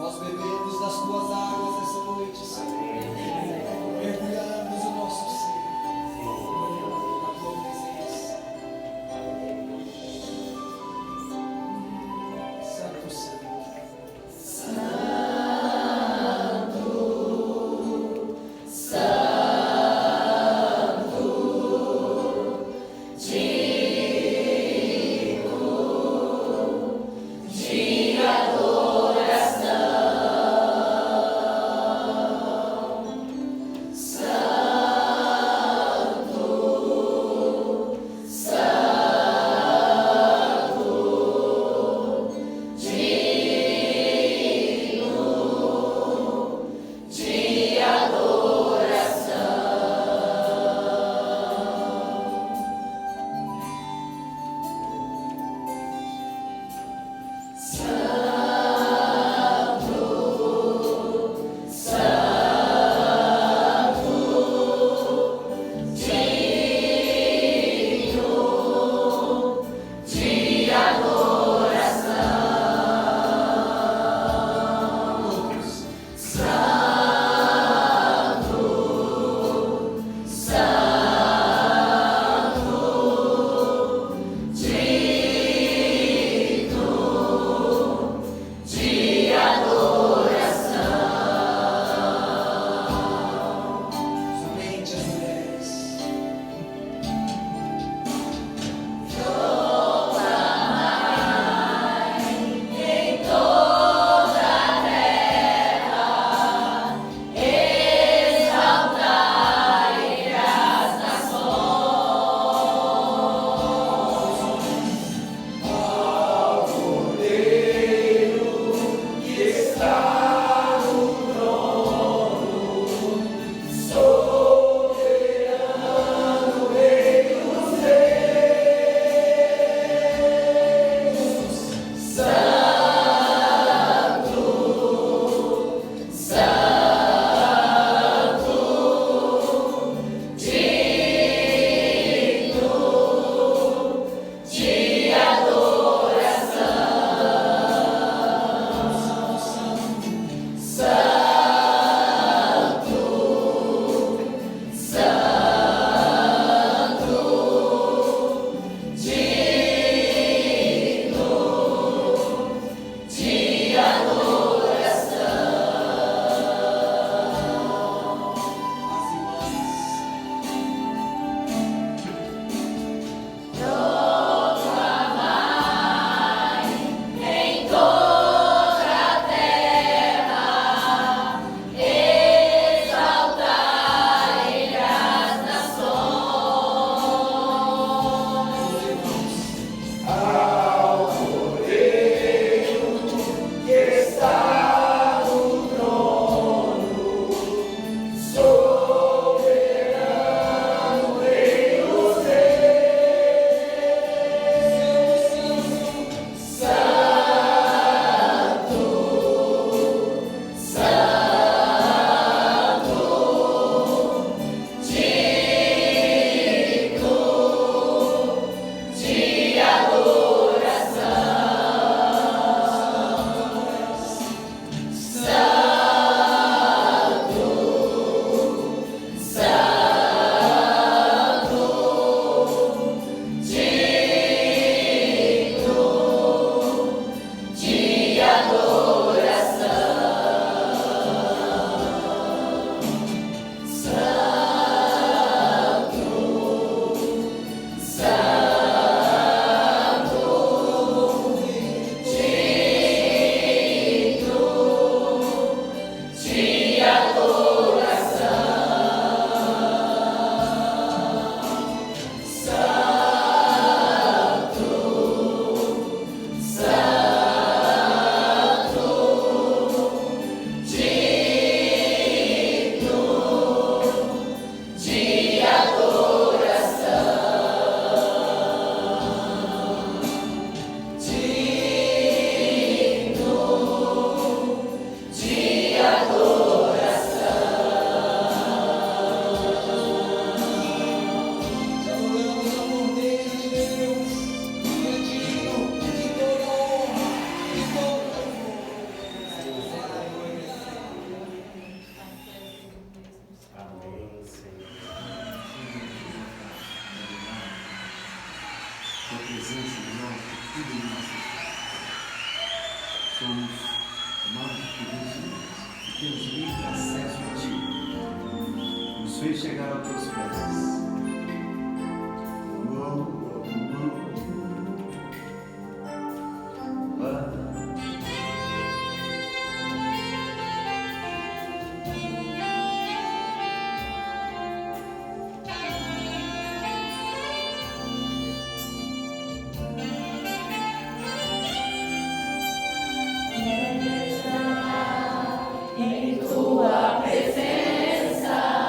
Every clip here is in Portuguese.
Nós bebemos das tuas águas essa noite, Senhor. Mergulhamos o nosso ser na tua presença. Santo, Santo, temos livre acesso a Ti. Nos fez chegar aos Teus pés. Em tua presença,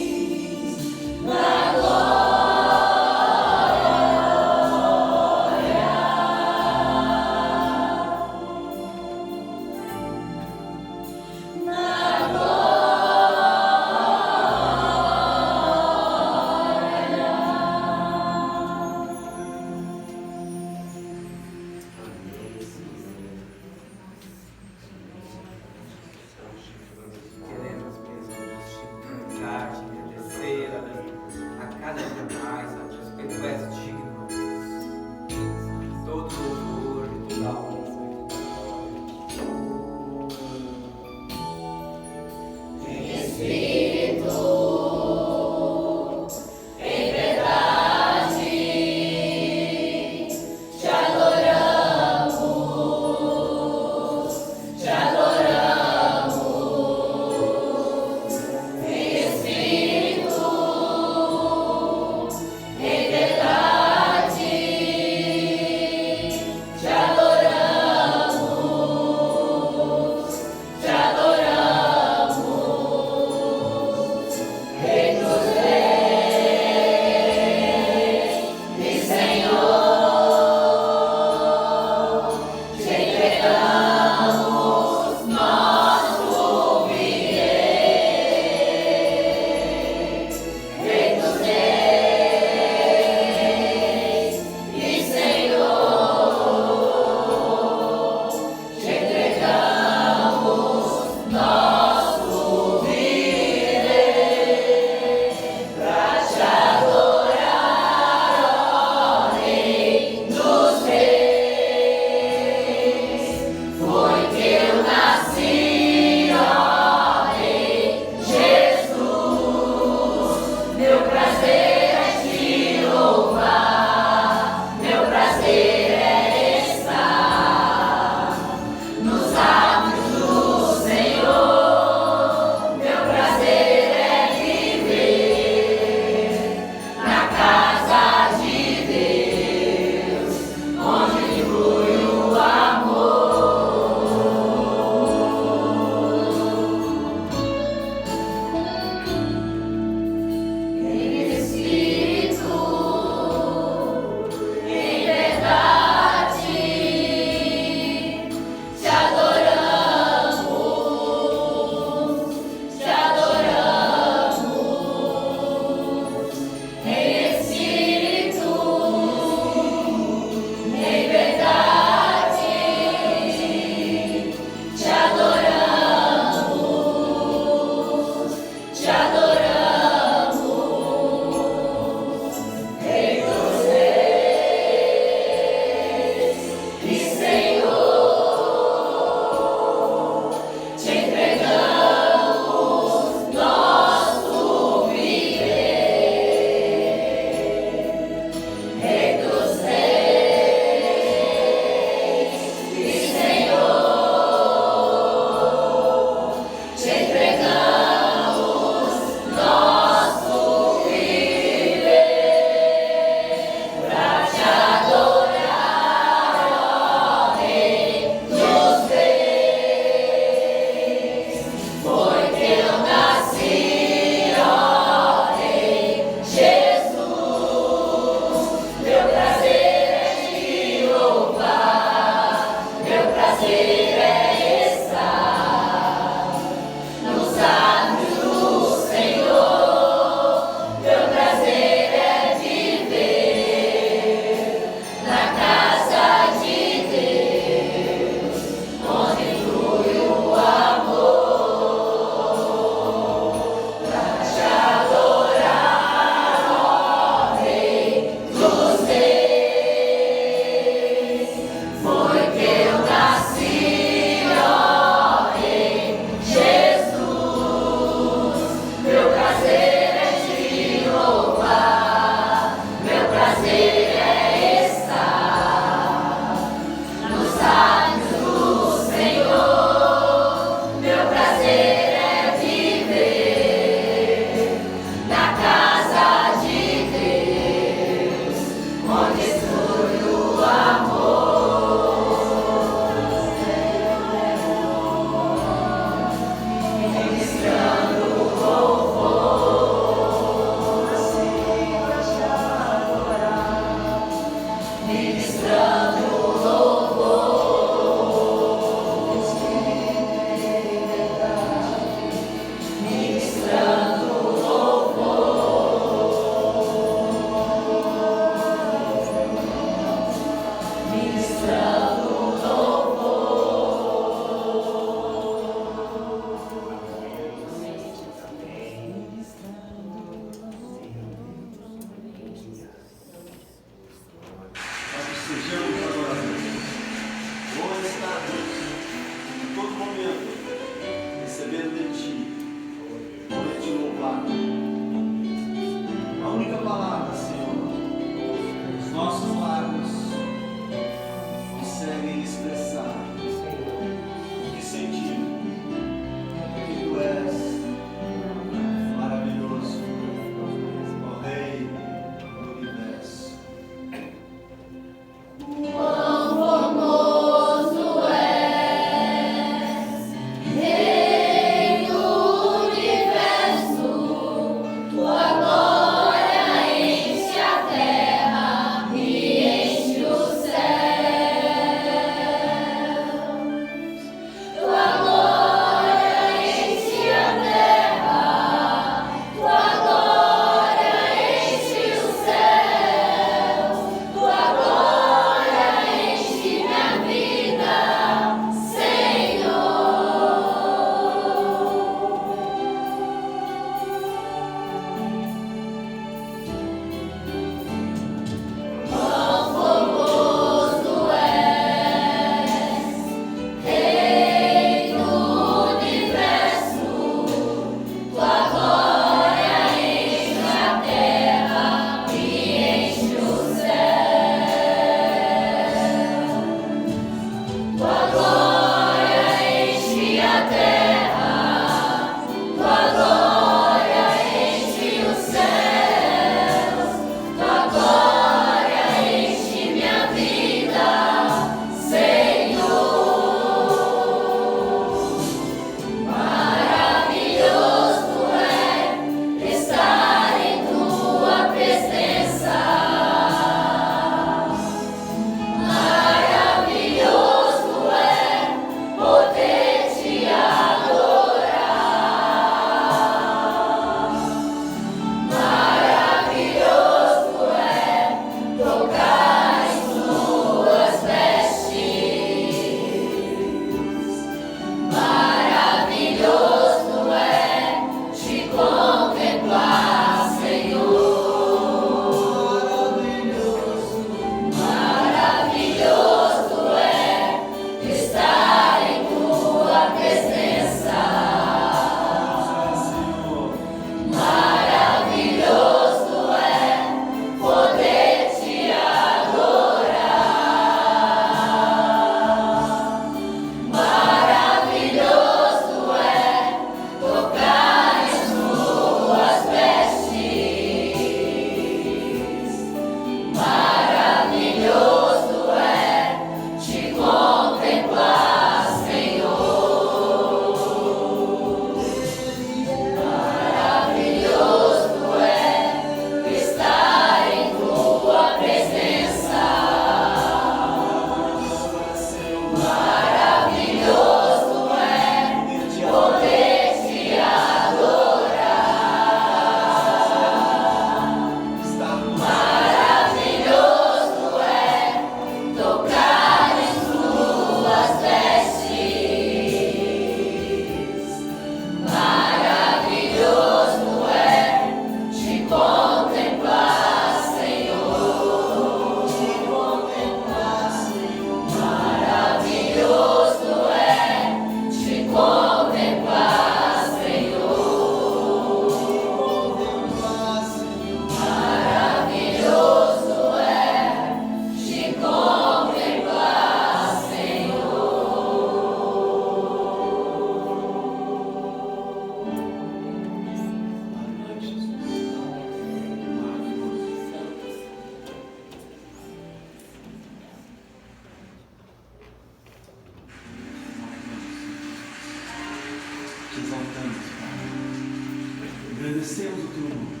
exaltamos, Pai. Agradecemos o teu nome.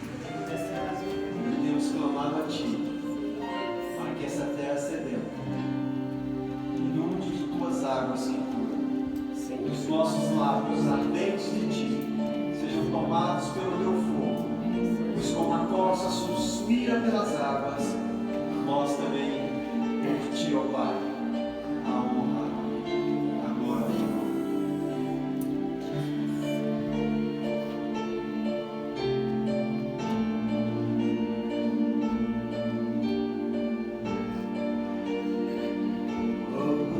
Temos clamado a Ti, para que essa terra sedenta inunde de Tuas águas que curam. Os nossos lábios ardentes de Ti sejam tomados pelo Teu fogo, pois como a corça suspira pelas águas, nós também por Ti, ó Pai, a honra, a glória. Oh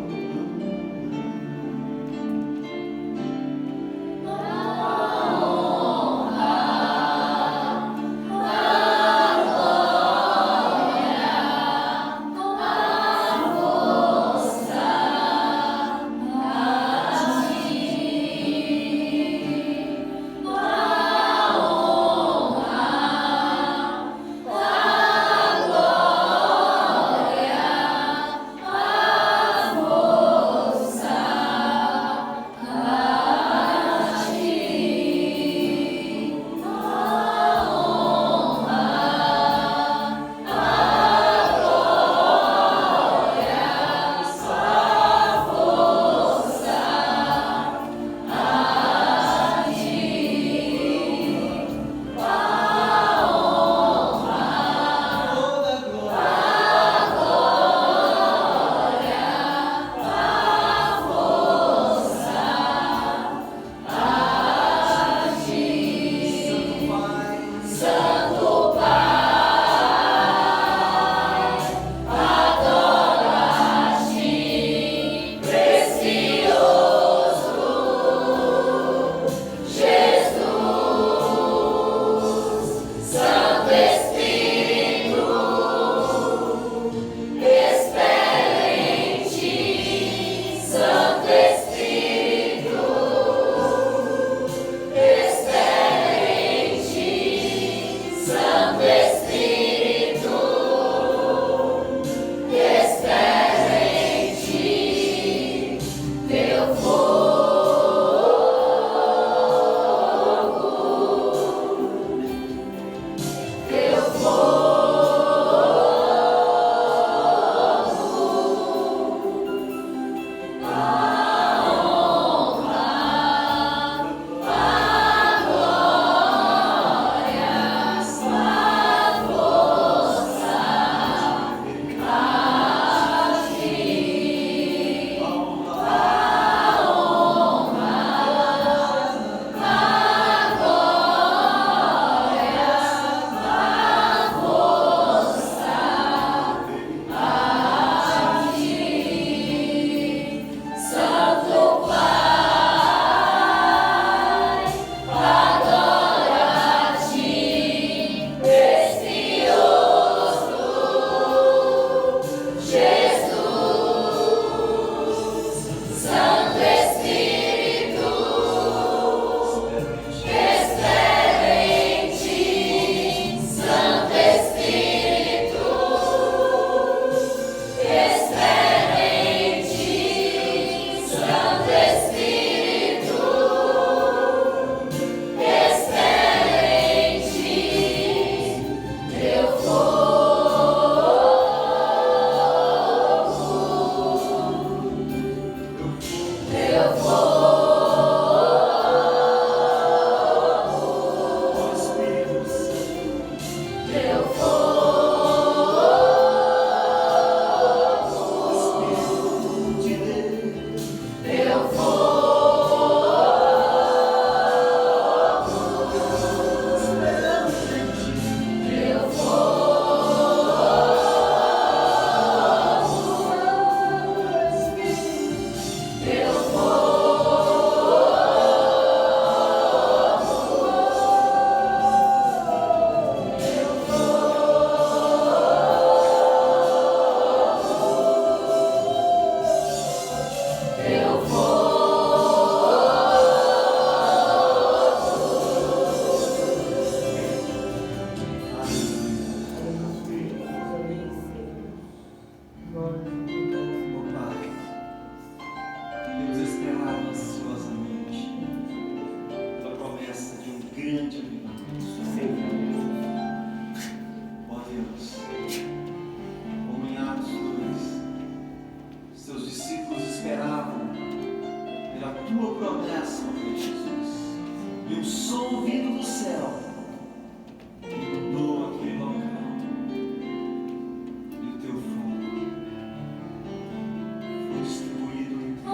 grande avivamento. Ó Deus, como em Atos 2, seus discípulos esperavam pela tua promessa, ó Deus Jesus, e um som vindo do céu inundou aquele local, e o teu fogo foi distribuído entre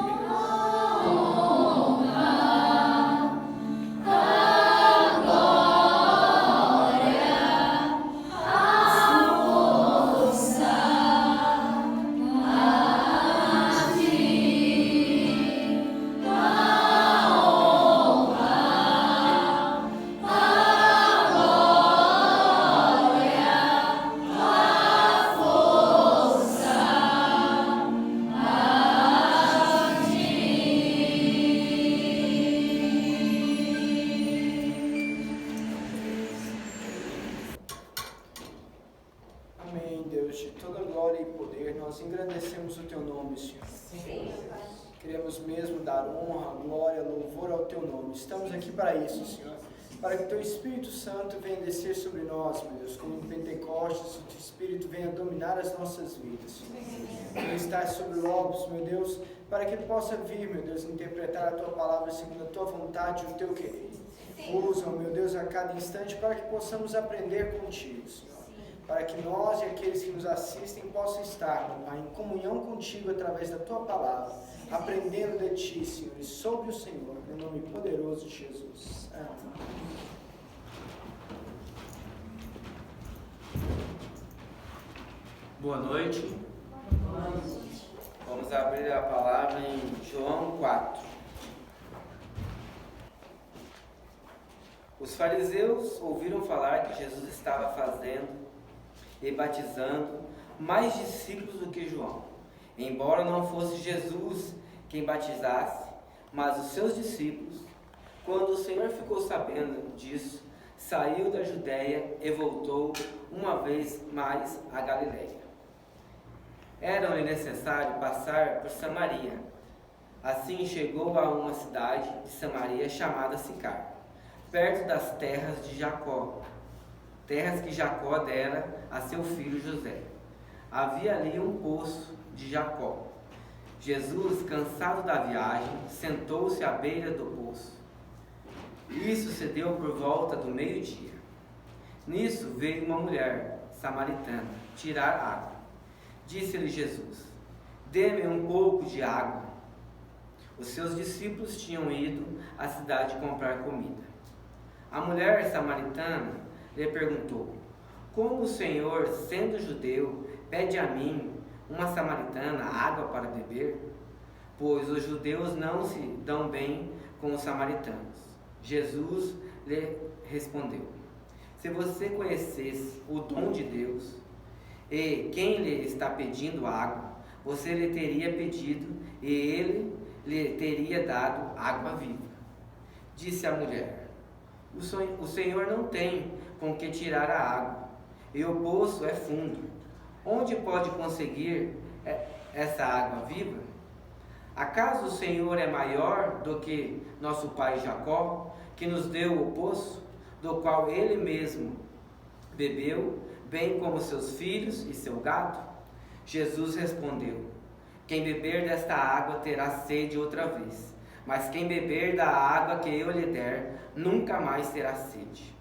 Amém, Deus, de toda glória e poder, nós engrandecemos o Teu nome, Senhor. Queremos mesmo dar honra, glória, louvor ao Teu nome. Estamos aqui para isso, Senhor. Para que Teu Espírito Santo venha descer sobre nós, meu Deus, como em Pentecostes, o Teu Espírito venha dominar as nossas vidas, Senhor. Ele está sobre Lobos, meu Deus, para que Ele possa vir, meu Deus, interpretar a Tua palavra segundo a Tua vontade e o Teu querer. Usa, meu Deus, a cada instante para que possamos aprender contigo, Senhor. Para que nós e aqueles que nos assistem possam estar, meu Pai, em comunhão contigo através da Tua palavra, aprendendo de Ti, Senhor, e sobre o Senhor, no nome poderoso de Jesus. Amém. Boa noite. Vamos abrir a palavra em João 4. Os fariseus ouviram falar que Jesus estava fazendo e batizando mais discípulos do que João, embora não fosse Jesus quem batizasse, mas os seus discípulos. Quando o Senhor ficou sabendo disso, saiu da Judéia e voltou uma vez mais a Galiléia. Era-lhe necessário passar por Samaria. Assim chegou a uma cidade de Samaria chamada Sicar, perto das terras de Jacó, terras que Jacó dera a seu filho José. Havia ali um poço de Jacó. Jesus, cansado da viagem, sentou-se à beira do poço. Isso se deu por volta do meio-dia. Nisso veio uma mulher samaritana tirar água. Disse-lhe Jesus: dê-me um pouco de água. Os seus discípulos tinham ido à cidade comprar comida. A mulher samaritana lhe perguntou: como o Senhor, sendo judeu, pede a mim, uma samaritana, água para beber? Pois os judeus não se dão bem com os samaritanos. Jesus lhe respondeu: se você conhecesse o dom de Deus e quem lhe está pedindo água, você lhe teria pedido e ele lhe teria dado água viva. Disse a mulher: o Senhor não tem com que tirar a água, e o poço é fundo. Onde pode conseguir essa água viva? Acaso o Senhor é maior do que nosso pai Jacó, que nos deu o poço, do qual ele mesmo bebeu, bem como seus filhos e seu gado? Jesus respondeu: quem beber desta água terá sede outra vez, mas quem beber da água que eu lhe der, nunca mais terá sede.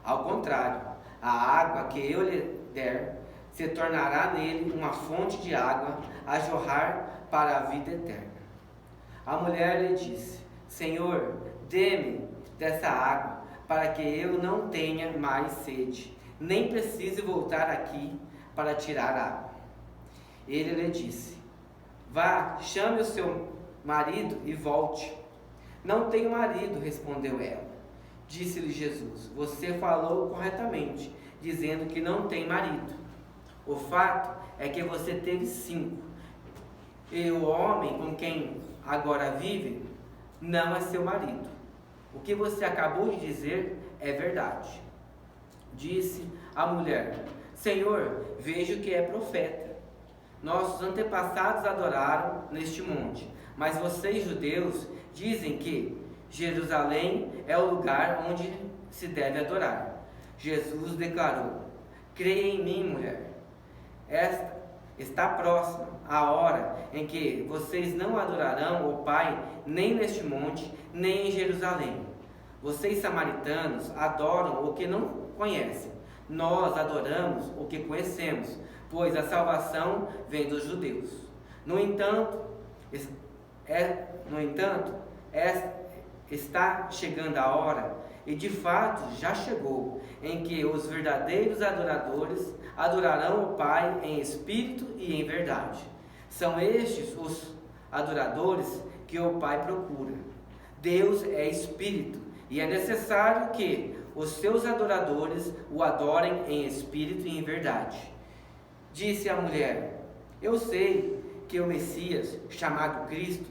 Ao contrário, a água que eu lhe der se tornará nele uma fonte de água a jorrar para a vida eterna. A mulher lhe disse: Senhor, dê-me dessa água, para que eu não tenha mais sede, nem precise voltar aqui para tirar água. Ele lhe disse: vá, chame o seu marido e volte. Não tenho marido, respondeu ela. Disse-lhe Jesus: você falou corretamente, dizendo que não tem marido. O fato é que você teve 5, e o homem com quem agora vive não é seu marido. O que você acabou de dizer é verdade. Disse a mulher: Senhor, vejo que é profeta. Nossos antepassados adoraram neste monte, mas vocês, judeus, dizem que Jerusalém é o lugar onde se deve adorar. Jesus declarou: creia em mim, mulher. Está próxima a hora em que vocês não adorarão o Pai nem neste monte, nem em Jerusalém. Vocês, samaritanos, adoram o que não conhecem. Nós adoramos o que conhecemos, pois a salvação vem dos judeus. No entanto, está chegando a hora, e de fato já chegou, em que os verdadeiros adoradores adorarão o Pai em espírito e em verdade. São estes os adoradores que o Pai procura. Deus é espírito, e é necessário que os seus adoradores o adorem em espírito e em verdade. Disse a mulher: eu sei que o Messias, chamado Cristo,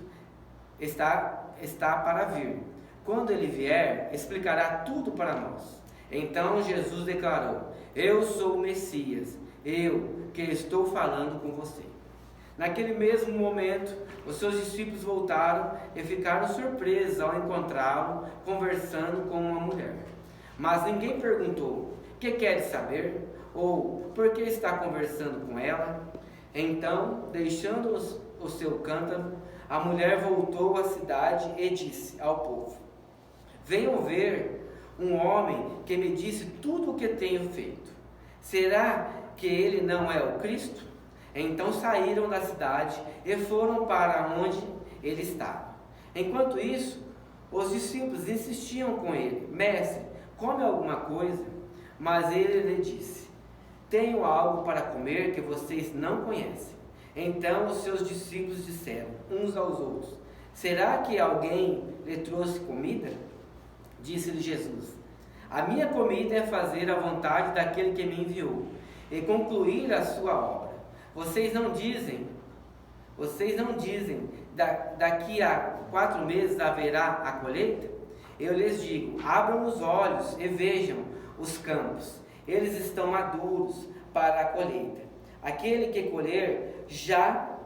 está para vir. Quando ele vier, explicará tudo para nós. Então Jesus declarou: eu sou o Messias, eu que estou falando com você. Naquele mesmo momento, os seus discípulos voltaram e ficaram surpresos ao encontrá-lo conversando com uma mulher. Mas ninguém perguntou: que queres saber? Ou por que está conversando com ela? Então, deixando o seu cântaro, a mulher voltou à cidade e disse ao povo: venham ver um homem que me disse tudo o que tenho feito. Será que ele não é o Cristo? Então saíram da cidade e foram para onde ele estava. Enquanto isso, os discípulos insistiam com ele: mestre, come alguma coisa. Mas ele lhe disse: tenho algo para comer que vocês não conhecem. Então os seus discípulos disseram uns aos outros: será que alguém lhe trouxe comida? Disse-lhe Jesus: a minha comida é fazer a vontade daquele que me enviou e concluir a sua obra. Vocês não dizem, daqui a 4 meses haverá a colheita? Eu lhes digo: abram os olhos e vejam os campos, eles estão maduros para a colheita. Aquele que colher já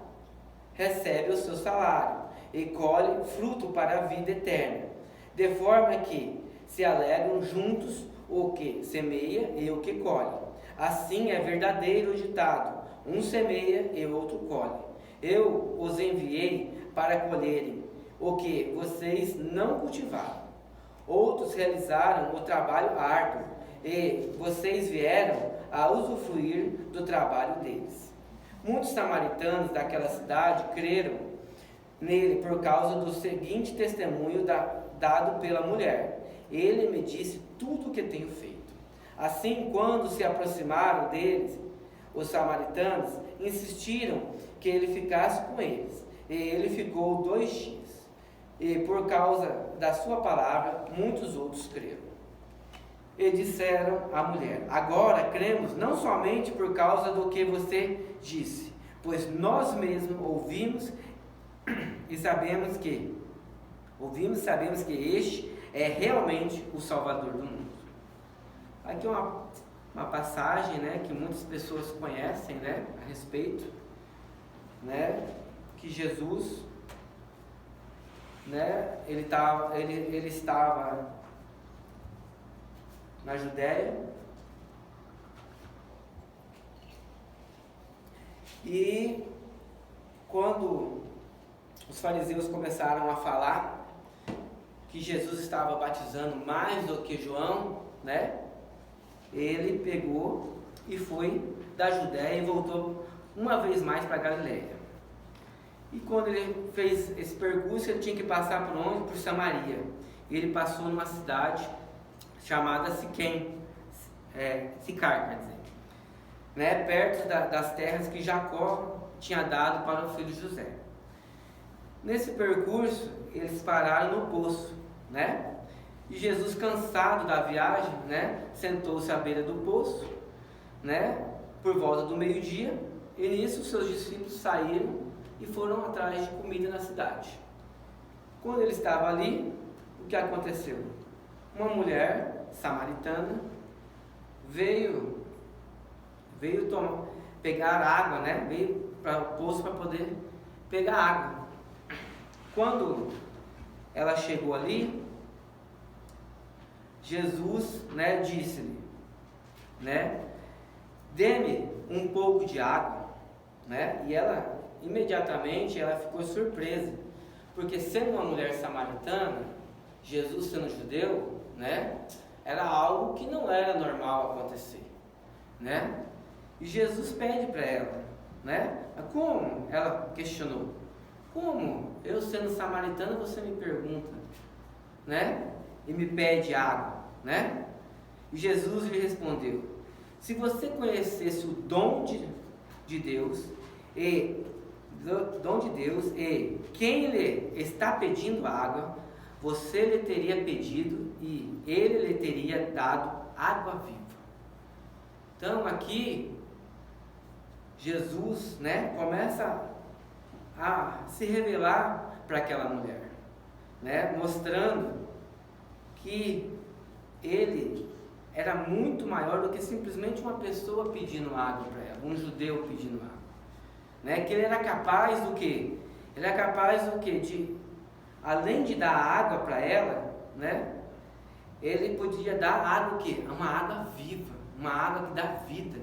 recebe o seu salário e colhe fruto para a vida eterna, de forma que se alegram juntos o que semeia e o que colhe. Assim é verdadeiro o ditado: um semeia e outro colhe. Eu os enviei para colherem o que vocês não cultivaram. Outros realizaram o trabalho árduo e vocês vieram a usufruir do trabalho deles. Muitos samaritanos daquela cidade creram nele por causa do seguinte testemunho dado pela mulher: ele me disse tudo o que tenho feito. Assim, quando se aproximaram deles, os samaritanos insistiram que ele ficasse com eles, e ele ficou 2 dias. E por causa da sua palavra, muitos outros creram. E disseram à mulher: agora cremos não somente por causa do que você disse, pois nós mesmos ouvimos e sabemos que este é realmente o Salvador do mundo. Aqui uma passagem, né, que muitas pessoas conhecem, né, a respeito, né, que Jesus, né, ele estava na Judéia, e quando os fariseus começaram a falar que Jesus estava batizando mais do que João, né, ele pegou e foi da Judéia e voltou uma vez mais para Galileia. E quando ele fez esse percurso, ele tinha que passar por onde? Por Samaria. Ele passou numa cidade chamada Sicar, quer dizer, né, perto das terras que Jacó tinha dado para o filho José. Nesse percurso, eles pararam no poço, né? E Jesus, cansado da viagem, né, sentou-se à beira do poço, né, por volta do meio-dia, e nisso os seus discípulos saíram e foram atrás de comida na cidade. Quando ele estava ali, o que aconteceu? Uma mulher samaritana veio pegar água, né, veio para o poço para poder pegar água. Quando ela chegou ali, Jesus, né, disse-lhe, né, dê-me um pouco de água, né? E ela imediatamente ela ficou surpresa, porque sendo uma mulher samaritana, Jesus sendo judeu, né, era algo que não era normal acontecer, né? E Jesus pede para ela, né? Como? Ela questionou. Como? Eu sendo samaritana, você me pergunta, né? E me pede água, né? E Jesus lhe respondeu: se você conhecesse o dom de Deus e quem lhe está pedindo água, você lhe teria pedido e ele lhe teria dado água viva. Então aqui Jesus, né, começa a se revelar para aquela mulher, né, mostrando que ele era muito maior do que simplesmente uma pessoa pedindo água para ela, um judeu pedindo água, né, que ele era capaz do quê? Ele era capaz do quê? De, além de dar água para ela, né, ele podia dar água o quê? Uma água viva, uma água que dá vida,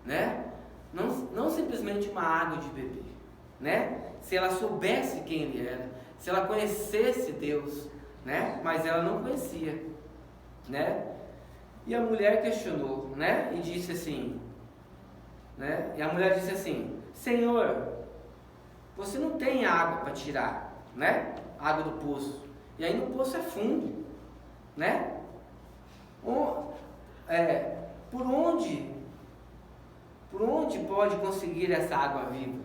né? Não simplesmente uma água de beber, né? Se ela soubesse quem ele era, se ela conhecesse Deus, né? Mas ela não conhecia, né? E a mulher questionou, né? E disse assim, né? E a mulher disse assim: Senhor, você não tem água para tirar, né? Água do poço. E aí no poço é fundo, né? Por onde pode conseguir essa água viva?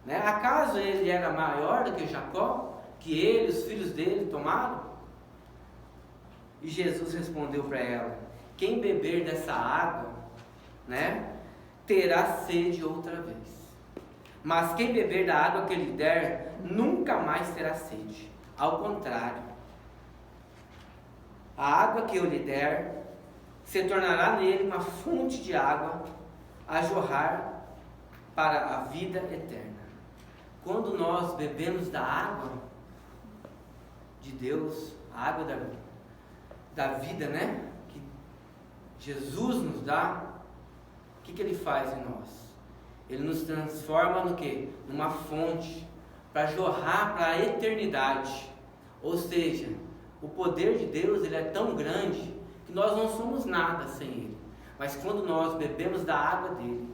Né? Acaso ele era maior do que Jacó, que ele e os filhos dele tomaram? E Jesus respondeu para ela: quem beber dessa água, né, terá sede outra vez. Mas quem beber da água que eu lhe der, nunca mais terá sede. Ao contrário, a água que eu lhe der se tornará nele uma fonte de água a jorrar para a vida eterna. Quando nós bebemos da água de Deus, a água da vida, né, que Jesus nos dá, o que ele faz em nós? Ele nos transforma no quê? Numa fonte para jorrar para a eternidade. Ou seja, o poder de Deus, ele é tão grande que nós não somos nada sem ele. Mas quando nós bebemos da água dele,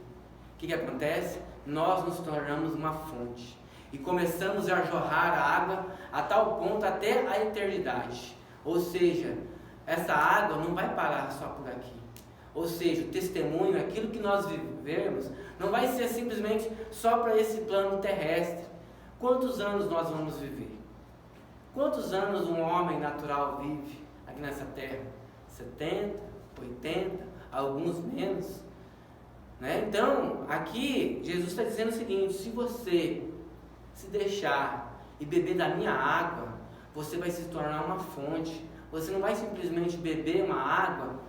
o que acontece? Nós nos tornamos uma fonte e começamos a jorrar a água a tal ponto até a eternidade. Ou seja, essa água não vai parar só por aqui. Ou seja, o testemunho, aquilo que nós vivermos, não vai ser simplesmente só para esse plano terrestre. Quantos anos nós vamos viver? Quantos anos um homem natural vive aqui nessa terra? 70, 80, alguns menos, né? Então, aqui Jesus está dizendo o seguinte: se você se deixar e beber da minha água, você vai se tornar uma fonte. Você não vai simplesmente beber uma água,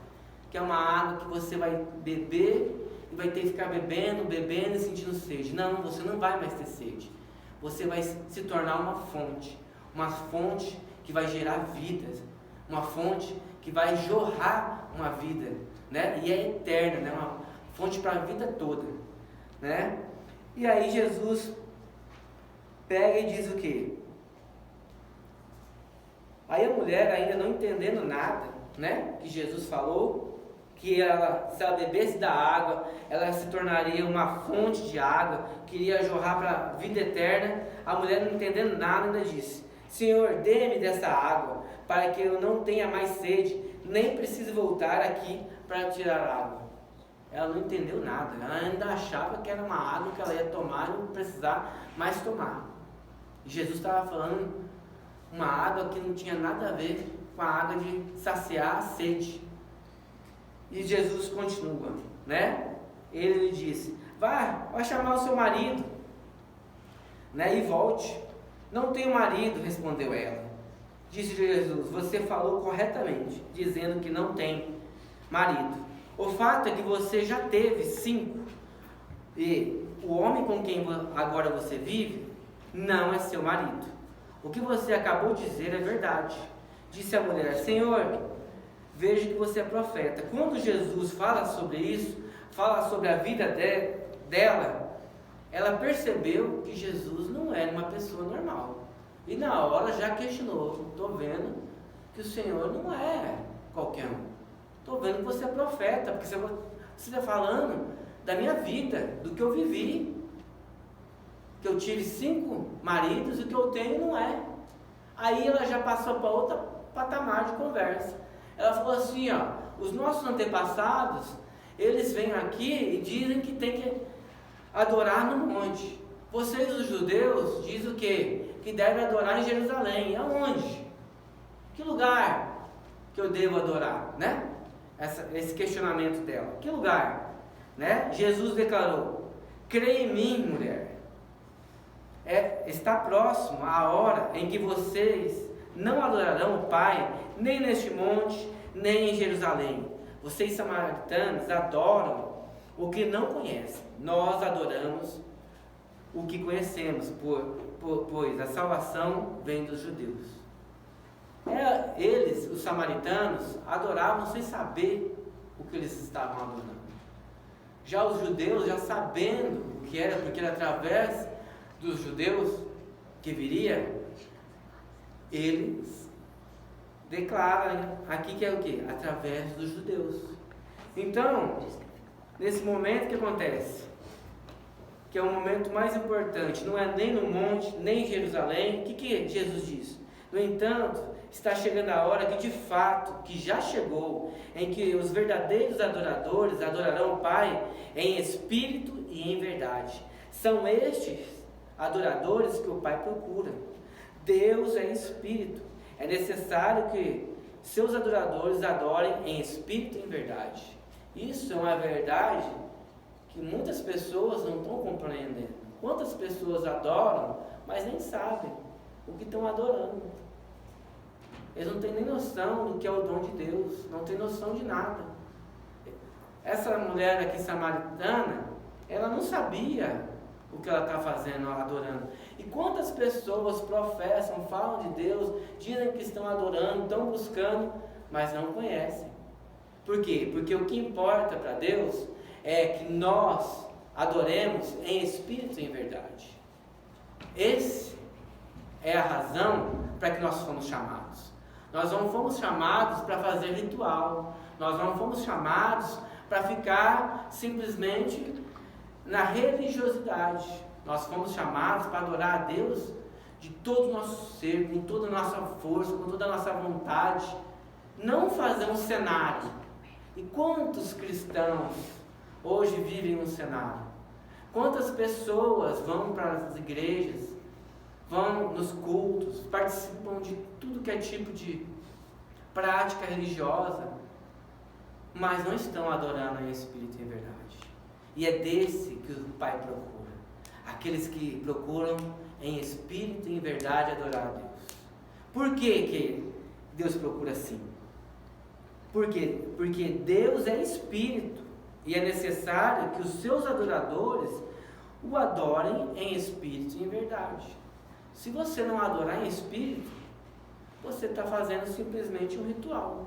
que é uma água que você vai beber e vai ter que ficar bebendo e sentindo sede. Não, você não vai mais ter sede. Você vai se tornar uma fonte que vai gerar vidas, uma fonte que vai jorrar uma vida, né? E é eterna, né? Uma fonte para a vida toda, né? E aí Jesus pega e diz o quê? Aí a mulher, ainda não entendendo nada, né, que Jesus falou, que ela, se ela bebesse da água, ela se tornaria uma fonte de água, que iria jorrar para a vida eterna. A mulher, não entendendo nada, ainda disse: Senhor, dê-me dessa água, para que eu não tenha mais sede, nem precise voltar aqui para tirar água. Ela não entendeu nada, ela ainda achava que era uma água que ela ia tomar e não precisar mais tomar. Jesus estava falando uma água que não tinha nada a ver com a água de saciar a sede. E Jesus continua, né? Ele lhe disse: vai chamar o seu marido, né, e volte. Não tenho marido, respondeu ela. Disse Jesus: você falou corretamente, dizendo que não tem marido. O fato é que você já teve 5, e o homem com quem agora você vive não é seu marido. O que você acabou de dizer é verdade. Disse a mulher: Senhor, vejo que você é profeta. Quando Jesus fala sobre isso, fala sobre a vida dela, ela percebeu que Jesus não era uma pessoa normal. E na hora já questionou: estou vendo que o Senhor não é qualquer um. Estou vendo que você é profeta, porque você está falando da minha vida, do que eu vivi. Que eu tive 5 maridos e o que eu tenho não é. Aí ela já passou para outro patamar de conversa. Ela falou assim, ó: os nossos antepassados, eles vêm aqui e dizem que tem que adorar no monte. Vocês, os judeus, dizem o quê? Que devem adorar em Jerusalém. Aonde? Que lugar que eu devo adorar, né? Esse questionamento dela. Que lugar? Né? Jesus declarou: creia em mim, mulher. Está próximo a hora em que vocês não adorarão o Pai, nem neste monte, nem em Jerusalém. Vocês samaritanos adoram o que não conhecem. Nós adoramos o que conhecemos, pois a salvação vem dos judeus. Eles, os samaritanos, adoravam sem saber o que eles estavam adorando. Já os judeus, já sabendo o que era, porque era através dos judeus que viria, eles declaram aqui que é o que? Através dos judeus. Então, nesse momento que acontece, que é o momento mais importante, não é nem no monte, nem em Jerusalém, o que Jesus diz? No entanto, está chegando a hora que de fato, que já chegou, em que os verdadeiros adoradores adorarão o Pai em espírito e em verdade. São estes adoradores que o Pai procura. Deus é espírito. É necessário que seus adoradores adorem em espírito e em verdade. Isso é uma verdade que muitas pessoas não estão compreendendo. Quantas pessoas adoram, mas nem sabem o que estão adorando. Eles não têm nem noção do que é o dom de Deus, não têm noção de nada. Essa mulher aqui samaritana, ela não sabia o que ela está fazendo, adorando. E quantas pessoas professam, falam de Deus, dizem que estão adorando, estão buscando, mas não conhecem. Por quê? Porque o que importa para Deus é que nós adoremos em espírito e em verdade. Esse é a razão para que nós fomos chamados. Nós não fomos chamados para fazer ritual. Nós não fomos chamados para ficar simplesmente na religiosidade. Nós fomos chamados para adorar a Deus de todo o nosso ser, com toda a nossa força, com toda a nossa vontade. Não fazer um cenário. E quantos cristãos hoje vivem um cenário? Quantas pessoas vão para as igrejas, vão nos cultos, participam de tudo que é tipo de prática religiosa, mas não estão adorando em espírito e em verdade. E é desse que o Pai procura. Aqueles que procuram em espírito e em verdade adorar a Deus. Por que Deus procura assim? Por quê? Porque Deus é espírito. E é necessário que os seus adoradores o adorem em espírito e em verdade. Se você não adorar em espírito, você está fazendo simplesmente um ritual.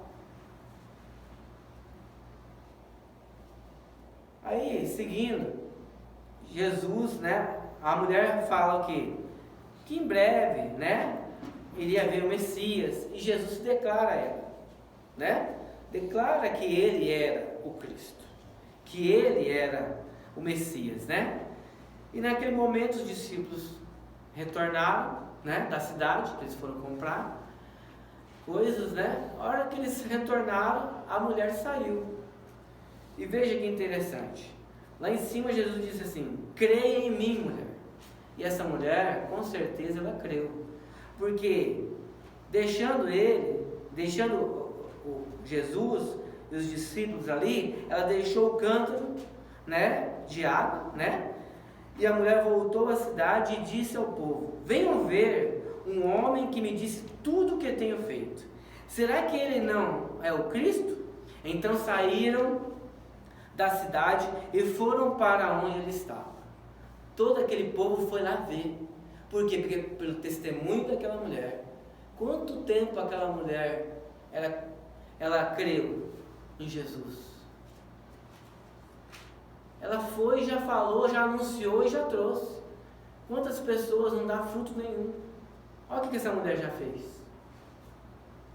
Aí, seguindo, Jesus, né, a mulher fala o quê? Que em breve, né, iria haver o Messias, e Jesus declara a ela, né? Declara que ele era o Cristo, que ele era o Messias, né? E naquele momento os discípulos retornaram, né, da cidade, que eles foram comprar coisas, né? A hora que eles retornaram, a mulher saiu. E veja que interessante. Lá em cima Jesus disse assim: creia em mim, mulher. E essa mulher, com certeza, ela creu. Porque deixando Jesus e os discípulos ali, ela deixou o cântaro, né, de água, né? E a mulher voltou à cidade e disse ao povo: venham ver um homem que me disse tudo o que tenho feito. Será que ele não é o Cristo? Então saíram da cidade e foram para onde ele estava. Todo aquele povo foi lá ver. Por quê? Porque pelo testemunho daquela mulher. Quanto tempo aquela mulher ela creu em Jesus? Ela foi, já falou, já anunciou e já trouxe. Quantas pessoas não dá fruto nenhum? Olha o que essa mulher já fez.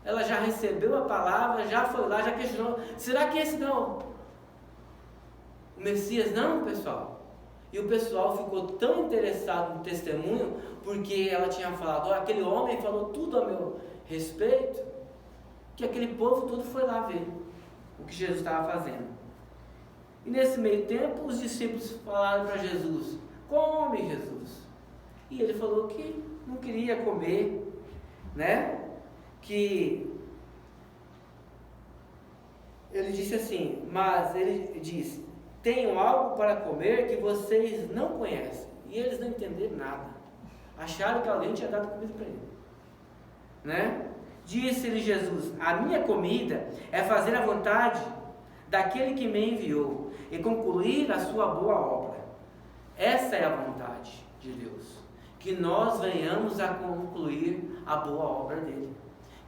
Ela já recebeu a palavra, já foi lá, já questionou. Será que esse não? O Messias não, pessoal? E o pessoal ficou tão interessado no testemunho, porque ela tinha falado, olha, aquele homem falou tudo a meu respeito, que aquele povo todo foi lá ver o que Jesus estava fazendo. E nesse meio tempo, os discípulos falaram para Jesus, come, Jesus. E ele falou que não queria comer, né? Que ele disse assim, mas ele disse, tenho algo para comer que vocês não conhecem. E eles não entenderam nada. Acharam que alguém tinha dado comida para ele, né? Disse-lhe Jesus, a minha comida é fazer a vontade daquele que me enviou e concluir a sua boa obra. Essa é a vontade de Deus, que nós venhamos a concluir a boa obra dele,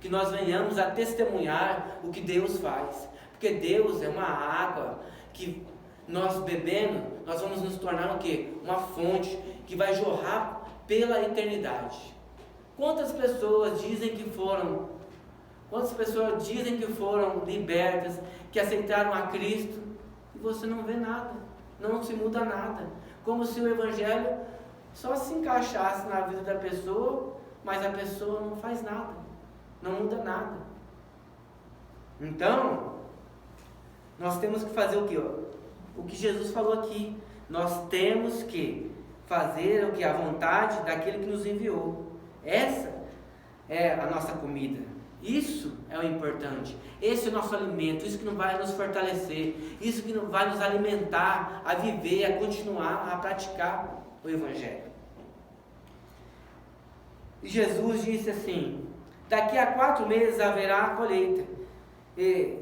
que nós venhamos a testemunhar o que Deus faz, porque Deus é uma água que nós bebendo, nós vamos nos tornar o quê? Uma fonte que vai jorrar pela eternidade. Quantas pessoas dizem que foram libertas, que aceitaram a Cristo, e você não vê nada, não se muda nada, como se o Evangelho só se encaixasse na vida da pessoa, mas a pessoa não faz nada, não muda nada. Então, nós temos que fazer o quê? O que Jesus falou aqui, nós temos que fazer o que? A vontade daquele que nos enviou. Essa é a nossa comida, isso é o importante, esse é o nosso alimento, isso que não vai nos fortalecer, isso que não vai nos alimentar a viver, a continuar, a praticar o Evangelho. E Jesus disse assim, daqui a 4 meses haverá a colheita, e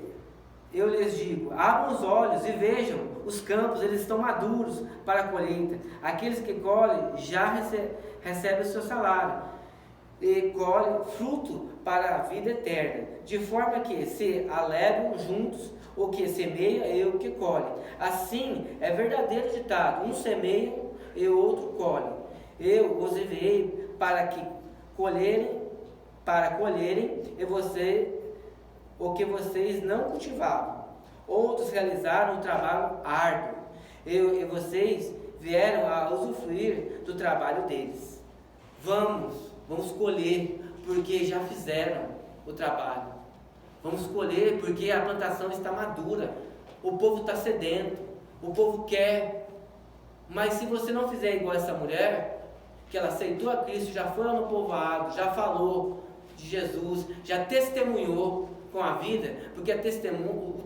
eu lhes digo, abram os olhos e vejam, os campos eles estão maduros para a colheita, aqueles que colhem já recebem o seu salário, e colhem fruto para a vida eterna, de forma que se alegram juntos o que semeia e o que colhe. Assim é verdadeiro ditado, um semeia e o outro colhe. Eu os enviei para colherem e o que vocês não cultivavam. Outros realizaram um trabalho árduo e vocês vieram a usufruir do trabalho deles. Vamos colher, porque já fizeram o trabalho. Vamos colher, porque a plantação está madura. O povo está sedento, o povo quer. Mas se você não fizer igual essa mulher, que ela aceitou a Cristo, já foi lá no povoado, já falou de Jesus, já testemunhou com a vida, porque o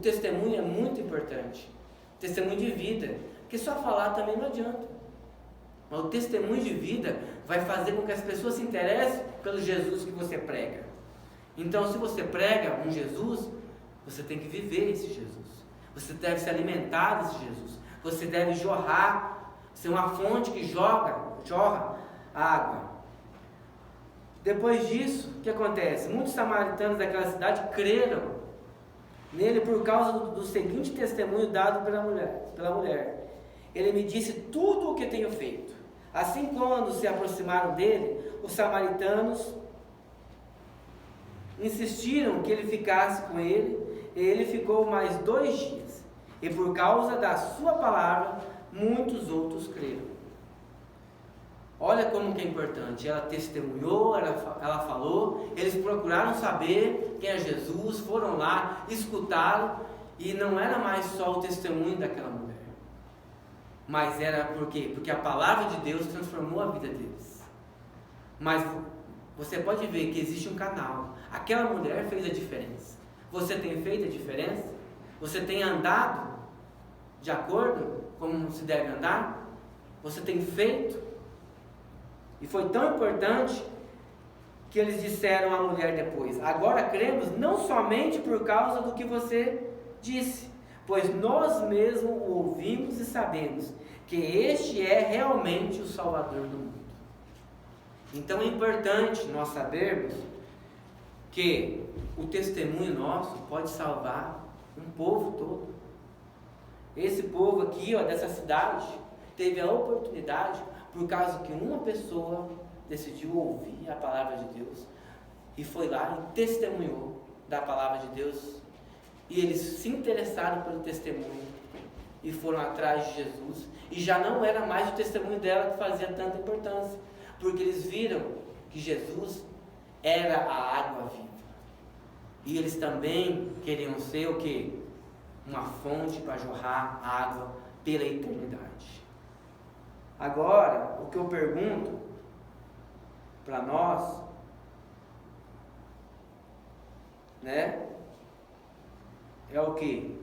testemunho é muito importante. Testemunho de vida, porque só falar também não adianta. Mas o testemunho de vida vai fazer com que as pessoas se interessem pelo Jesus que você prega. Então, se você prega um Jesus, você tem que viver esse Jesus. Você deve se alimentar desse Jesus. Você deve jorrar, ser uma fonte que jorra água. Depois disso, o que acontece? Muitos samaritanos daquela cidade creram nele por causa do seguinte testemunho dado pela mulher. Ele me disse tudo o que tenho feito. Assim, quando se aproximaram dele, os samaritanos insistiram que ele ficasse com ele, e ele ficou mais 2 dias. E por causa da sua palavra, muitos outros creram. Olha como que é importante, ela testemunhou, ela falou, eles procuraram saber quem é Jesus, foram lá, escutaram, e não era mais só o testemunho daquela mulher, mas era por quê? Porque a palavra de Deus transformou a vida deles. Mas você pode ver que existe um canal, aquela mulher fez a diferença. Você tem feito a diferença? Você tem andado de acordo como se deve andar? Você tem feito? E foi tão importante que eles disseram à mulher depois, agora cremos não somente por causa do que você disse, pois nós mesmos o ouvimos e sabemos que este é realmente o Salvador do mundo. Então é importante nós sabermos que o testemunho nosso pode salvar um povo todo. Esse povo aqui, ó, dessa cidade, teve a oportunidade por causa que uma pessoa decidiu ouvir a palavra de Deus e foi lá e testemunhou da palavra de Deus, e eles se interessaram pelo testemunho e foram atrás de Jesus, e já não era mais o testemunho dela que fazia tanta importância, porque eles viram que Jesus era a água viva, e eles também queriam ser o quê? Uma fonte para jorrar água pela eternidade. Agora, o que eu pergunto para nós, né, é o quê?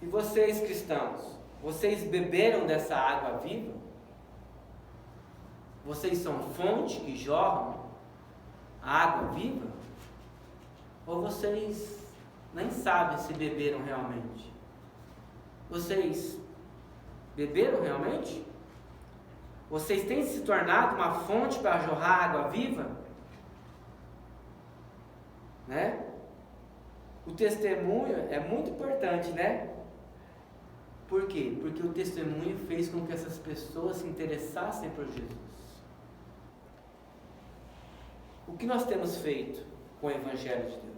E vocês, cristãos, vocês beberam dessa água viva? Vocês são fonte que jorram a água viva? Ou vocês nem sabem se beberam realmente? Vocês beberam realmente? Vocês têm se tornado uma fonte para jorrar água viva? Né? O testemunho é muito importante, né? Por quê? Porque o testemunho fez com que essas pessoas se interessassem por Jesus. O que nós temos feito com o Evangelho de Deus?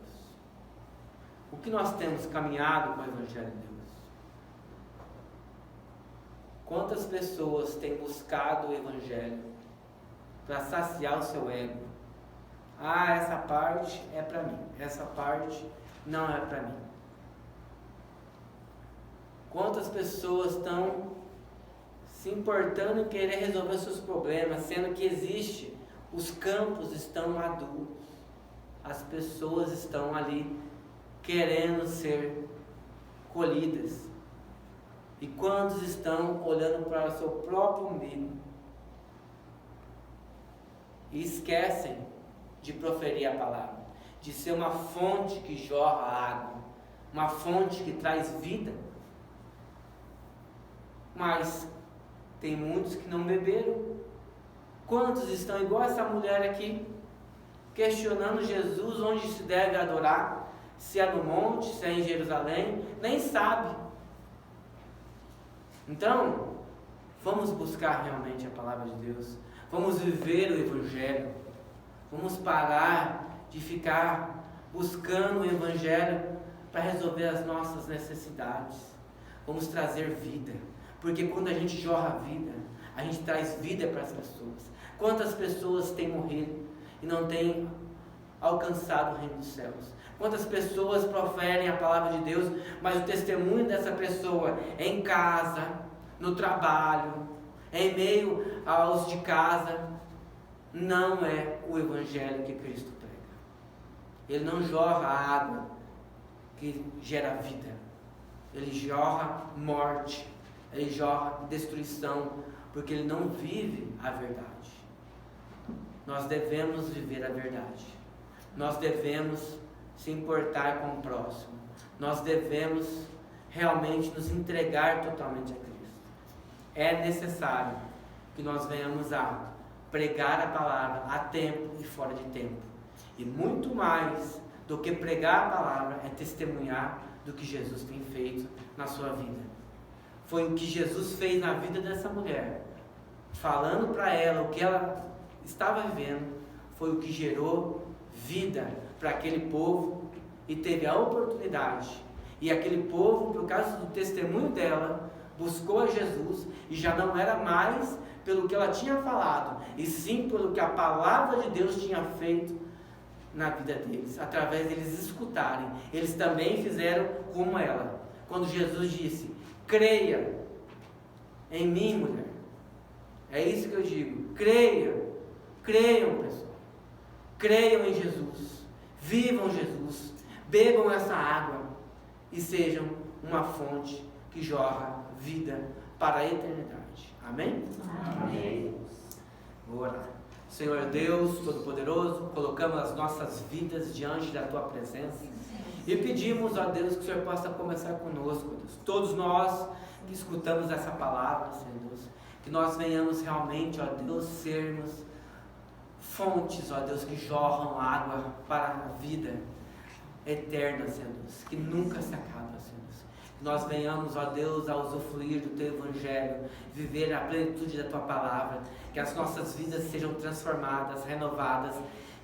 O que nós temos caminhado com o Evangelho de Deus? Quantas pessoas têm buscado o Evangelho para saciar o seu ego? Ah, essa parte é para mim, essa parte não é para mim. Quantas pessoas estão se importando em querer resolver seus problemas, sendo que existe, os campos estão maduros, as pessoas estão ali querendo ser colhidas. E quantos estão olhando para o seu próprio umbigo e esquecem de proferir a palavra, de ser uma fonte que jorra água, uma fonte que traz vida? Mas tem muitos que não beberam. Quantos estão igual essa mulher aqui, questionando Jesus onde se deve adorar, se é no monte, se é em Jerusalém, nem sabe. Então, vamos buscar realmente a palavra de Deus, vamos viver o Evangelho, vamos parar de ficar buscando o Evangelho para resolver as nossas necessidades, vamos trazer vida, porque quando a gente jorra vida, a gente traz vida para as pessoas. Quantas pessoas têm morrido e não têm alcançado o reino dos céus? Quantas pessoas proferem a palavra de Deus, mas o testemunho dessa pessoa é em casa, no trabalho, em meio aos de casa, não é o Evangelho que Cristo prega. Ele não jorra a água que gera vida, ele jorra morte, ele jorra destruição, porque ele não vive a verdade. Nós devemos viver a verdade, nós devemos se importar com o próximo, nós devemos realmente nos entregar totalmente a Cristo. É necessário que nós venhamos a pregar a palavra a tempo e fora de tempo, e muito mais do que pregar a palavra é testemunhar do que Jesus tem feito na sua vida. Foi o que Jesus fez na vida dessa mulher, falando para ela o que ela estava vivendo, foi o que gerou vida para aquele povo e teve a oportunidade. E aquele povo, por causa do testemunho dela, buscou a Jesus e já não era mais pelo que ela tinha falado, e sim pelo que a palavra de Deus tinha feito na vida deles, através deles escutarem. Eles também fizeram como ela, quando Jesus disse: creia em mim, mulher. É isso que eu digo, creiam, pessoal, creiam em Jesus, vivam Jesus, bebam essa água e sejam uma fonte que jorra vida para a eternidade. Amém? Amém. Vou orar. Senhor Deus Todo-Poderoso, colocamos as nossas vidas diante da Tua presença e pedimos, ó Deus, que o Senhor possa começar conosco, Deus. Todos nós que escutamos essa palavra, Senhor Deus, que nós venhamos realmente, ó Deus, sermos fontes, ó Deus, que jorram água para a vida eterna, Senhor Deus, que nunca se acaba, Senhor Deus. Que nós venhamos, ó Deus, a usufruir do Teu Evangelho, viver a plenitude da Tua Palavra, que as nossas vidas sejam transformadas, renovadas,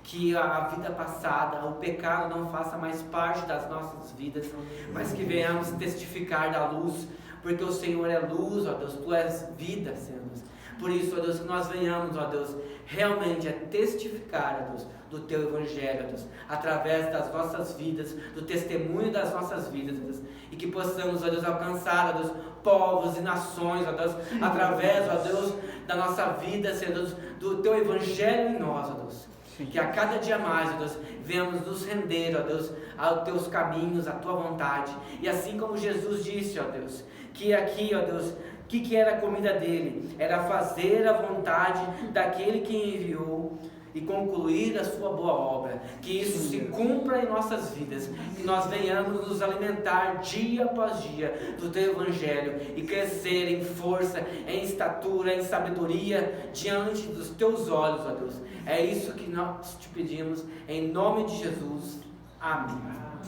que a vida passada, o pecado não faça mais parte das nossas vidas, mas que venhamos testificar da luz, porque o Senhor é luz, ó Deus, Tu és vida, Senhor Deus. Por isso, ó Deus, que nós venhamos, ó Deus, realmente a testificar, ó Deus, do Teu Evangelho, ó Deus, através das nossas vidas, do testemunho das nossas vidas, ó Deus, e que possamos, ó Deus, alcançar, ó Deus, povos e nações, ó Deus, através, ó Deus, da nossa vida, Senhor Deus, do Teu Evangelho em nós, ó Deus. Que a cada dia mais, ó Deus, venhamos nos render, ó Deus, aos Teus caminhos, à Tua vontade. E assim como Jesus disse, ó Deus, que aqui, ó Deus, o que era a comida dele? Era fazer a vontade daquele que enviou e concluir a sua boa obra. Que isso se cumpra em nossas vidas, que nós venhamos nos alimentar dia após dia do Teu Evangelho e crescer em força, em estatura, em sabedoria diante dos Teus olhos, ó Deus. É isso que nós te pedimos em nome de Jesus. Amém.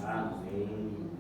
Amém.